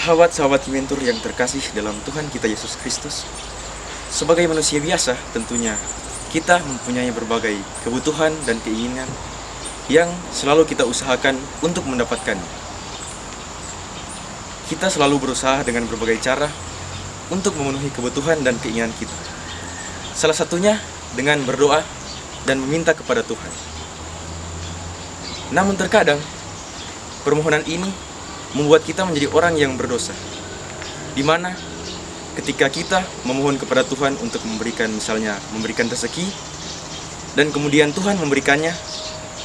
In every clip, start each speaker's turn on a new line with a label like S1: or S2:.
S1: Sahabat-sahabat Kimentur yang terkasih dalam Tuhan kita Yesus Kristus, sebagai manusia biasa tentunya kita mempunyai berbagai kebutuhan dan keinginan yang selalu kita usahakan untuk mendapatkannya. Kita selalu berusaha dengan berbagai cara untuk memenuhi kebutuhan dan keinginan kita. Salah satunya dengan berdoa dan meminta kepada Tuhan. Namun terkadang permohonan ini membuat kita menjadi orang yang berdosa, di mana ketika kita memohon kepada Tuhan untuk memberikan rezeki, dan kemudian Tuhan memberikannya,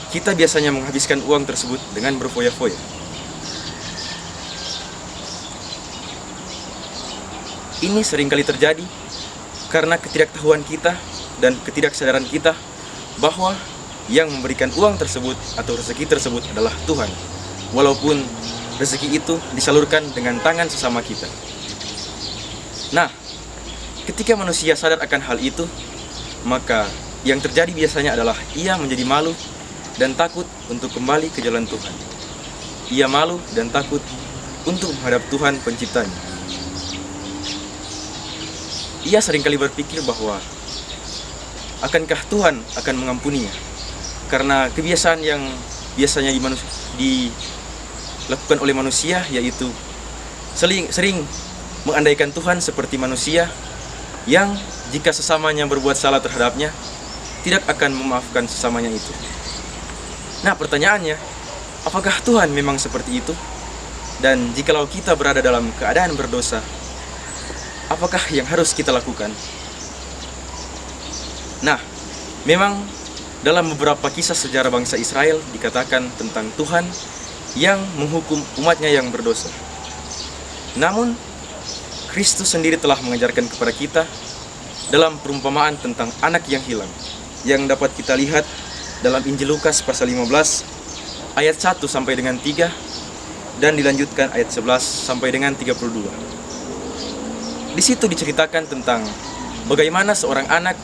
S1: kita biasanya menghabiskan uang tersebut dengan berfoya-foya. Ini seringkali terjadi karena ketidaktahuan kita dan ketidaksadaran kita bahwa yang memberikan uang tersebut atau rezeki tersebut adalah Tuhan, walaupun rezeki itu disalurkan dengan tangan sesama kita. Nah, ketika manusia sadar akan hal itu, maka yang terjadi biasanya adalah ia menjadi malu dan takut untuk kembali ke jalan Tuhan. Ia malu dan takut untuk menghadap Tuhan penciptanya. Ia seringkali berpikir bahwa akankah Tuhan akan mengampuninya, karena kebiasaan yang biasanya dilakukan oleh manusia, yaitu sering mengandaikan Tuhan seperti manusia yang jika sesamanya berbuat salah terhadapnya tidak akan memaafkan sesamanya itu. Nah, pertanyaannya, apakah Tuhan memang seperti itu? Dan jikalau kita berada dalam keadaan berdosa, apakah yang harus kita lakukan? Nah, memang dalam beberapa kisah sejarah bangsa Israel dikatakan tentang Tuhan yang menghukum umatnya yang berdosa. Namun, Kristus sendiri telah mengajarkan kepada kita dalam perumpamaan tentang anak yang hilang, yang dapat kita lihat dalam Injil Lukas pasal 15 ayat 1 sampai dengan 3 dan dilanjutkan ayat 11 sampai dengan 32. Di situ diceritakan tentang bagaimana seorang anak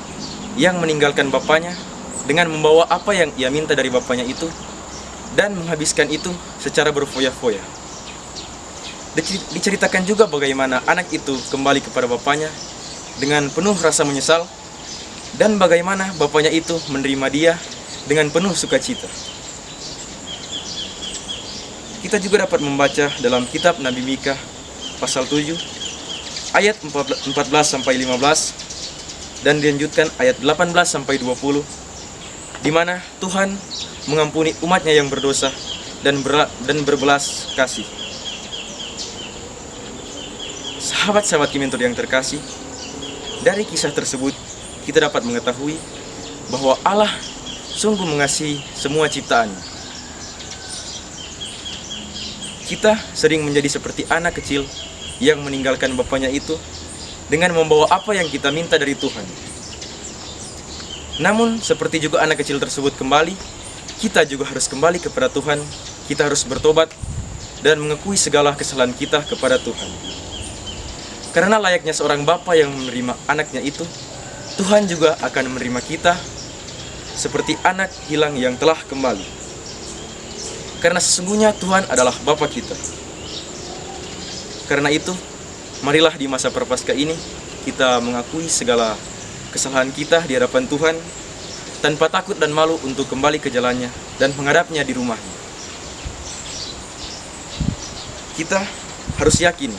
S1: yang meninggalkan bapaknya dengan membawa apa yang ia minta dari bapaknya itu dan menghabiskan itu secara berfoya-foya. Diceritakan juga bagaimana anak itu kembali kepada bapaknya dengan penuh rasa menyesal, dan bagaimana bapaknya itu menerima dia dengan penuh sukacita. Kita juga dapat membaca dalam kitab Nabi Mika pasal 7 ayat 14 sampai 15 dan dilanjutkan ayat 18 sampai 20, di mana Tuhan mengampuni umatnya yang berdosa dan berbelas kasih. Sahabat-sahabat Kimentur yang terkasih, dari kisah tersebut kita dapat mengetahui bahwa Allah sungguh mengasihi semua ciptaannya. Kita sering menjadi seperti anak kecil yang meninggalkan bapaknya itu dengan membawa apa yang kita minta dari Tuhan. Namun, seperti juga anak kecil tersebut kembali, kita juga harus kembali kepada Tuhan. Kita harus bertobat dan mengakui segala kesalahan kita kepada Tuhan. Karena layaknya seorang bapa yang menerima anaknya itu, Tuhan juga akan menerima kita seperti anak hilang yang telah kembali. Karena sesungguhnya Tuhan adalah Bapa kita. Karena itu, marilah di masa Prapaskah ini kita mengakui segala kesalahan kita di hadapan Tuhan tanpa takut dan malu untuk kembali ke jalannya dan menghadapnya di rumahnya. Kita harus yakin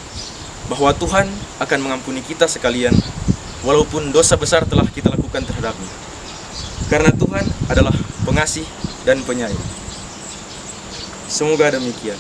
S1: bahwa Tuhan akan mengampuni kita sekalian, walaupun dosa besar telah kita lakukan terhadapnya. Karena Tuhan adalah pengasih dan penyayang. Semoga demikian.